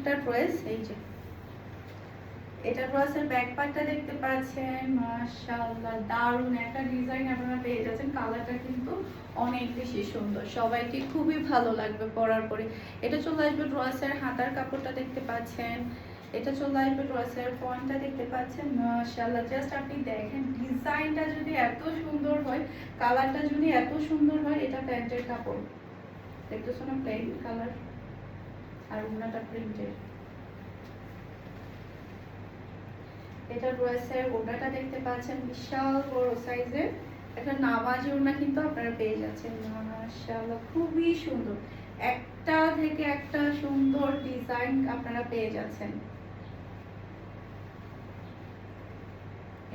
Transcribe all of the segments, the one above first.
একটা ড্রেস। এই যে এটা ড্রেসের ব্যাক পার্টটা দেখতে পাচ্ছেন, মাশাআল্লাহ দারুণ একটা ডিজাইন আপনারা পেয়ে যাচ্ছেন। কালারটা কিন্তু অনেক বেশি সুন্দর, সবাইকে খুবই ভালো লাগবে পরার পরে। এটা চলে আসবে ড্রেসের হাতার কাপড়টা দেখতে পাচ্ছেন, এটা চলে আসবে ড্রেসের ফন্টটা দেখতে পাচ্ছেন, মাশাআল্লাহ জাস্ট আপনি দেখেন ডিজাইনটা যদি এত সুন্দর হয়, কালারটা যদি এত সুন্দর হয়। এটা প্যান্টের কাপড় দেখতেছো না, প্লেন কালার, আর ওনাটা প্রিন্টের। এটা ড্রেসের ওড়নাটা দেখতে পাচ্ছেন, বিশাল বড় সাইজের একটা নামাজি ওড়না কিন্তু আপনারা পেয়ে যাচ্ছেন। মাশাআল্লাহ খুবই সুন্দর, একটা থেকে একটা সুন্দর ডিজাইন আপনারা পেয়ে যাচ্ছেন।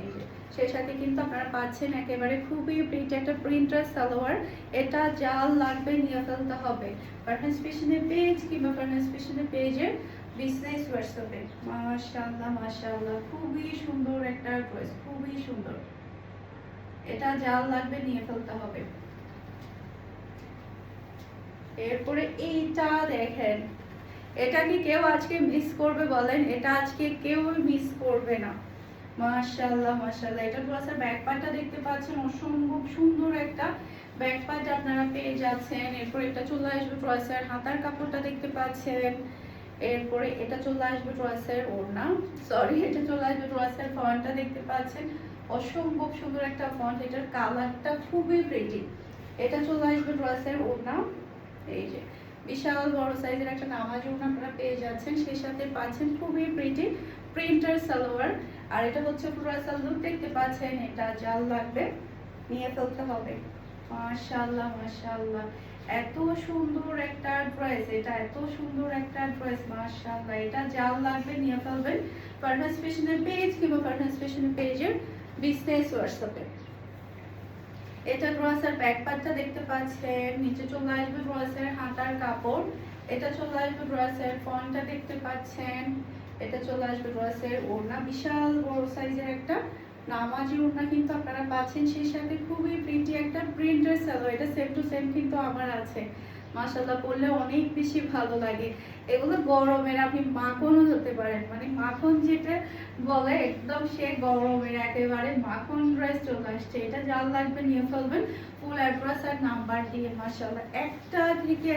এই যে সেই সাথে কিন্তু আপনারা পাচ্ছেন একেবারে খুবই প্রিন্ট একটা প্রিন্টার সালোয়ার। এটা জাল লাগবে নিয়ে ফেলতে হবে ফারহানাস ফ্যাশনের পেজ কিংবা ফারহানাস ফ্যাশনের পেজের বিজনেস হোয়াটসঅ্যাপে। মাশাআল্লাহ মাশাআল্লাহ খুবই সুন্দর একটা ড্রেস, খুবই সুন্দর। এটা জাল লাগবে নিয়ে ফেলতে হবে। এরপরে এইটা দেখেন, এটা কি কেউ আজকে মিস করবে বলেন? এটা আজকে কেউ মিস করবে না। মাশাআল্লাহ মাশাআল্লাহ। এটা ড্রেসের ব্যাক পার্টটা দেখতে পাচ্ছেন, অসম্ভব সুন্দর একটা ব্যাক পার্ট আপনারা পেয়ে যাচ্ছেন। এরপর এটা চলে আসবে ড্রেসের হাতার কাপড়টা দেখতে পাচ্ছেন। এরপরে এটা চলে আসবে ড্রেসের ওড়না, সরি এটা চলে আসবে ড্রেসের ফন্টটা দেখতে পাচ্ছেন, অসম্ভব সুন্দর একটা ফন্ট। এটার কালারটা খুবই প্রিটি। এটা চলে আসবে ড্রেসের ওড়না। এই যে বিশাল বড় সাইজের একটা নামাজ ওড়না আপনারা পেয়ে যাচ্ছেন, সেই সাথে পাচ্ছেন খুবই প্রিটি প্রিন্টার সালোয়ার। আর এটা হচ্ছে পুরো সালোয়ার দেখতে পাচ্ছেন, এটা জাল লাগবে নিয়ে ফেলতে হবে। মাশাআল্লাহ মাশাআল্লাহ এত সুন্দর একটা ড্রেস, এটা এত সুন্দর একটা ড্রেস, মাশাআল্লাহ। এটা জাল লাগবে নিয়ে ফেলবেন ফারহানাস ফ্যাশনের পেজ কিংবা ফারহানাস ফ্যাশনের পেজের বিজনেস হোয়াটসঅ্যাপে। এটা ড্রেসের ব্যাক পার্টটা দেখতে পাচ্ছেন, নিচে চলে আসবে ড্রেসের হাতার কাপড়। এটা চলে আসবে ড্রেসের ফন্টটা দেখতে পাচ্ছেন, এটা চলে আসবে ড্রেসের ওড়না, বিশাল বড় সাইজের একটা নামাজি ওড়না কিন্তু আপনারা পাচ্ছেন, সেই সাথে খুবই প্রিটি একটা প্রিন্টের সালোয়ার। এটা সেম টু সেম কিন্তু আমার আছে, মাশাআল্লাহ পরলে অনেক বেশি ভালো লাগে। এগুলো গরমের আপনি মাখনও ধরতে পারেন, মানে মাখন যেটা বলে একদম সে গরমের একেবারে মাখন ড্রেস চলে আসছে। এটা জাল লাগবে নিয়ে ফেলবেন ফুল অ্যাড্রেস আর নাম্বার দিয়ে। মাশাআল্লাহ একটা থেকে